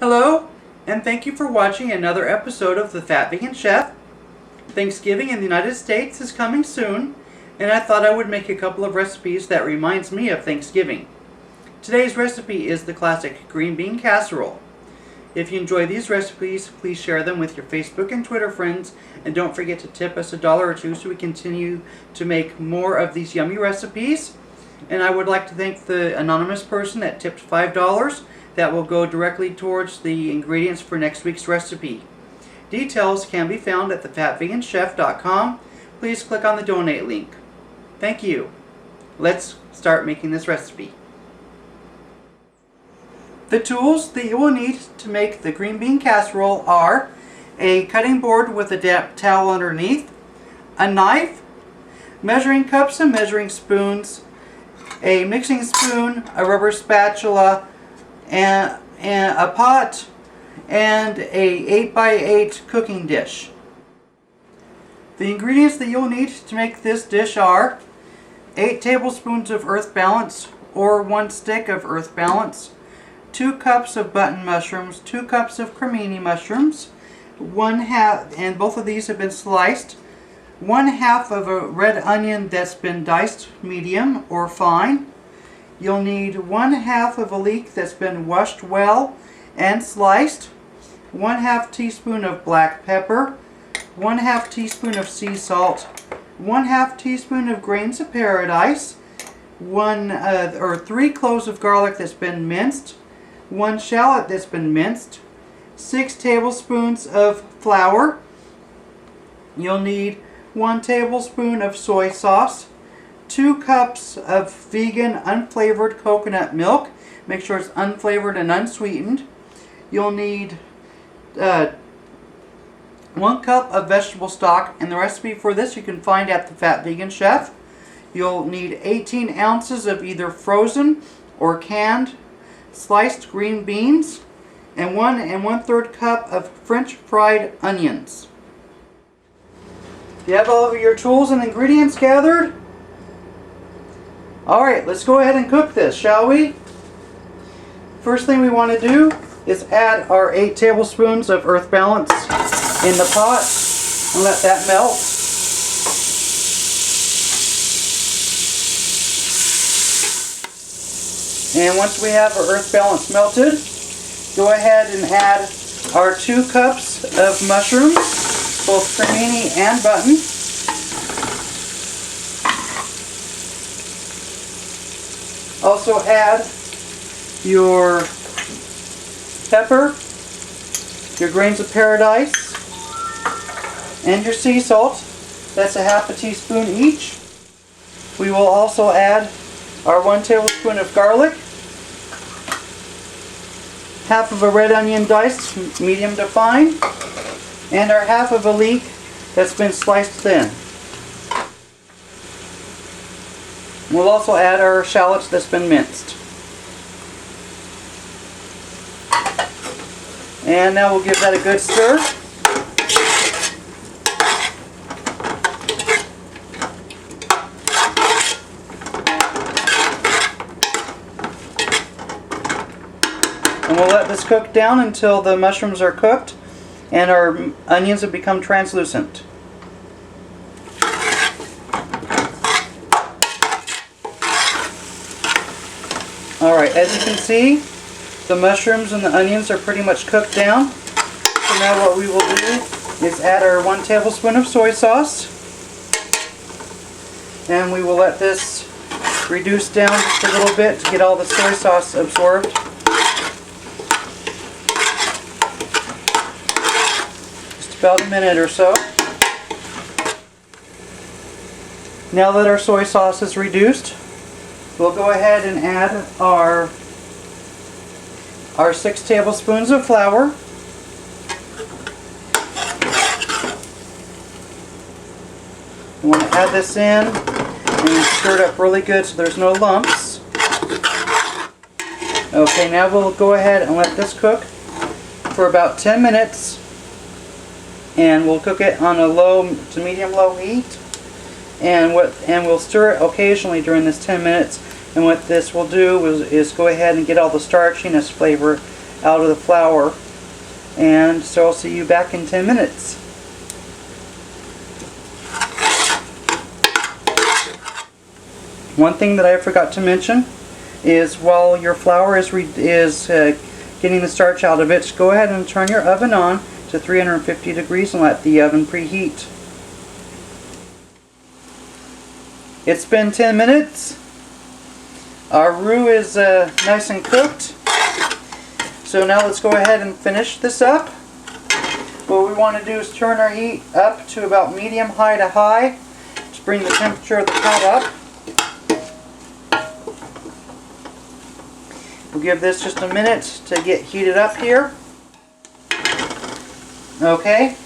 Hello, and thank you for watching another episode of The Fat Vegan Chef. Thanksgiving in the United States is coming soon, and I thought I would make a couple of recipes that reminds me of Thanksgiving. Today's recipe is the classic green bean casserole. If you enjoy these recipes, please share them with your Facebook and Twitter friends, and don't forget to tip us $1 or $2 so we continue to make more of these yummy recipes. And I would like to thank the anonymous person that tipped $5. That will go directly towards the ingredients for next week's recipe. Details can be found at thefatveganchef.com. Please click on the donate link. Thank you. Let's start making this recipe. The tools that you will need to make the green bean casserole are a cutting board with a damp towel underneath, a knife, measuring cups and measuring spoons, a mixing spoon, a rubber spatula, and a pot, and a 8x8 cooking dish. The ingredients that you'll need to make this dish are 8 tablespoons of earth balance or 1 stick of earth balance, 2 cups of button mushrooms, 2 cups of cremini mushrooms, 1/2, and both of these have been sliced, 1/2 of a red onion that's been diced medium or fine. You'll need 1/2 of a leek that's been washed well and sliced, 1/2 teaspoon of black pepper, 1/2 teaspoon of sea salt, 1/2 teaspoon of grains of paradise, 3 cloves of garlic that's been minced, 1 shallot that's been minced, 6 tablespoons of flour. You'll need 1 tablespoon of soy sauce, 2 cups of vegan unflavored coconut milk. Make sure it's unflavored and unsweetened. You'll need 1 cup of vegetable stock, and the recipe for this you can find at The Fat Vegan Chef. You'll need 18 ounces of either frozen or canned sliced green beans, and 1 1/3 cup of French fried onions. Do you have all of your tools and ingredients gathered? Alright, let's go ahead and cook this, shall we? First thing we want to do is add our 8 tablespoons of earth balance in the pot and let that melt. And once we have our earth balance melted, go ahead and add our 2 cups of mushrooms, both cremini and button. Also add your pepper, your grains of paradise, and your sea salt. That's 1/2 teaspoon each. We will also add our 1 tablespoon of garlic, 1/2 of a red onion diced medium to fine, and our 1/2 of a leek that's been sliced thin. We'll also add our shallots that's been minced. And now we'll give that a good stir. And we'll let this cook down until the mushrooms are cooked and our onions have become translucent. Alright, as you can see, the mushrooms and the onions are pretty much cooked down. So now what we will do is add our 1 tablespoon of soy sauce. And we will let this reduce down just a little bit to get all the soy sauce absorbed. Just about a minute or so. Now that our soy sauce is reduced, we'll go ahead and add our 6 tablespoons of flour. You want to add this in and stir it up really good so there's no lumps. Okay, now we'll go ahead and let this cook for about 10 minutes, and we'll cook it on a low to medium low heat. And we'll stir it occasionally during this 10 minutes. And what this will do is go ahead and get all the starchiness flavor out of the flour. And so I'll see you back in 10 minutes. One thing that I forgot to mention is while your flour is getting the starch out of it, go ahead and turn your oven on to 350 degrees and let the oven preheat. It's been 10 minutes. Our roux is nice and cooked. So now let's go ahead and finish this up. What we want to do is turn our heat up to about medium high to high to bring the temperature of the pot up. We'll give this just a minute to get heated up here. Okay.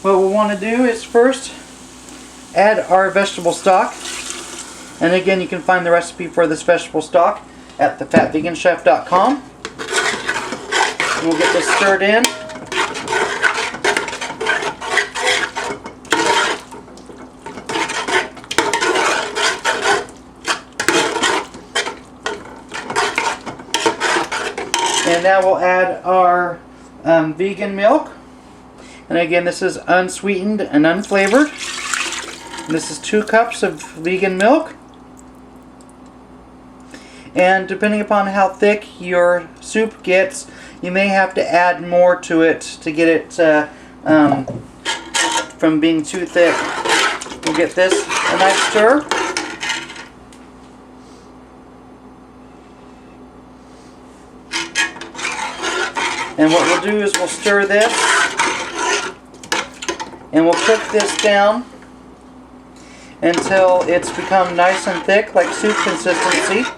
What we want to do is first add our vegetable stock. And again, you can find the recipe for this vegetable stock at thefatveganchef.com. We'll get this stirred in. And now we'll add our vegan milk. And again, this is unsweetened and unflavored. And this is 2 cups of vegan milk. And depending upon how thick your soup gets, you may have to add more to it to get it from being too thick. We'll get this a nice stir. And what we'll do is we'll stir this and we'll cook this down until it's become nice and thick, like soup consistency.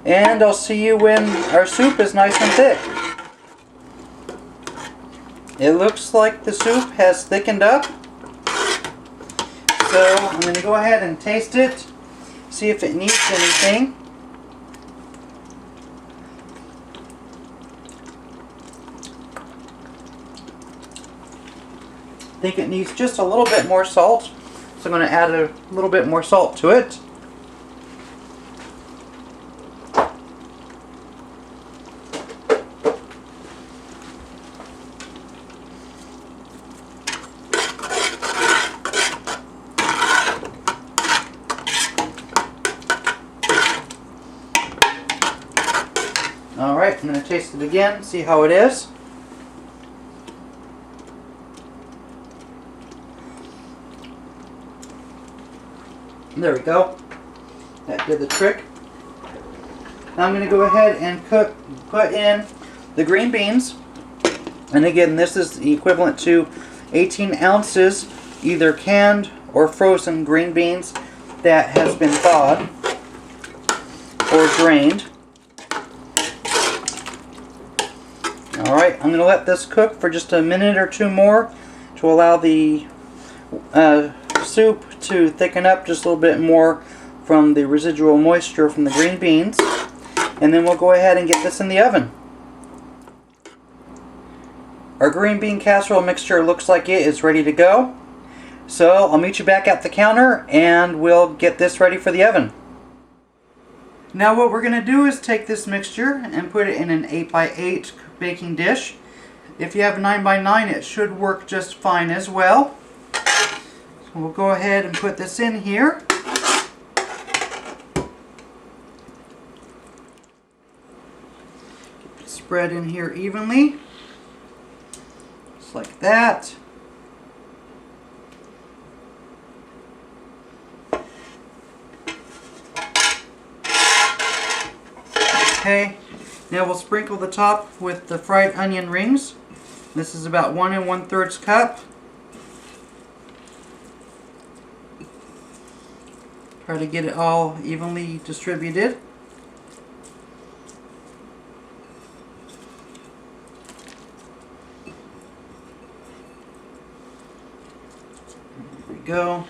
And I'll see you when our soup is nice and thick. It looks like the soup has thickened up. So I'm going to go ahead and taste it, see if it needs anything. I think it needs just a little bit more salt, so I'm going to add a little bit more salt to it. Alright, I'm going to taste it again, see how it is. There we go. That did the trick. Now I'm going to go ahead and put in the green beans. And again, this is the equivalent to 18 ounces, either canned or frozen green beans that has been thawed or drained. Alright, I'm going to let this cook for just a minute or two more to allow the soup to thicken up just a little bit more from the residual moisture from the green beans. And then we'll go ahead and get this in the oven. Our green bean casserole mixture looks like it is ready to go. So I'll meet you back at the counter and we'll get this ready for the oven. Now what we're going to do is take this mixture and put it in an 8x8 baking dish. If you have a 9x9, it should work just fine as well. So we'll go ahead and put this in here. Get it spread in here evenly. Just like that. Okay, now we'll sprinkle the top with the fried onion rings. This is about 1 1/3 cup. Try to get it all evenly distributed. There we go.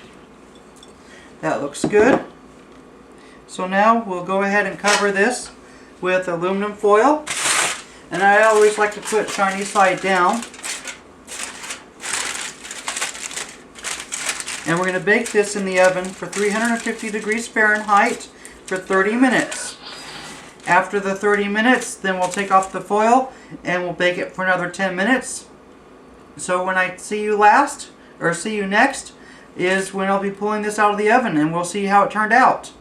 That looks good. So now we'll go ahead and cover this with aluminum foil. And I always like to put shiny side down. And we're going to bake this in the oven for 350 degrees Fahrenheit for 30 minutes. After the 30 minutes, then we'll take off the foil and we'll bake it for another 10 minutes. So when I see you last, or see you next, is when I'll be pulling this out of the oven and we'll see how it turned out.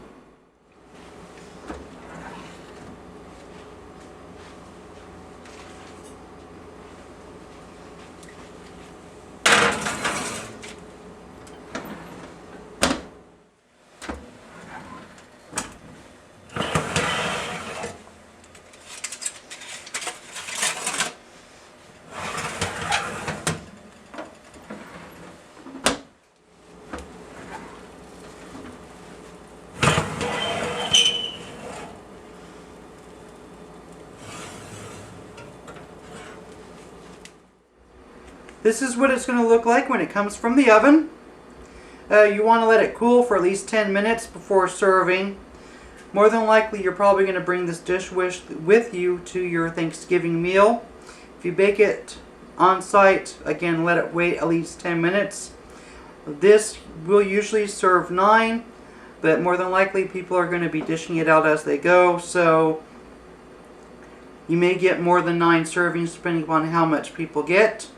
This is what it's going to look like when it comes from the oven. You want to let it cool for at least 10 minutes before serving. More than likely you're probably going to bring this dish with you to your Thanksgiving meal. If you bake it on site, again, let it wait at least 10 minutes. This will usually serve 9, but more than likely people are going to be dishing it out as they go, so you may get more than 9 servings depending upon how much people get.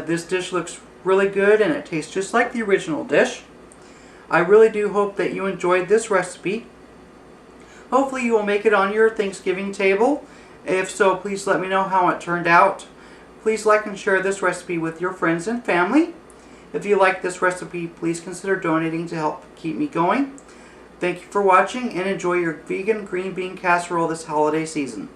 This dish looks really good and it tastes just like the original dish. I really do hope that you enjoyed this recipe. Hopefully you will make it on your Thanksgiving table. If so, please let me know how it turned out. Please like and share this recipe with your friends and family. If you like this recipe, please consider donating to help keep me going. Thank you for watching and enjoy your vegan green bean casserole this holiday season.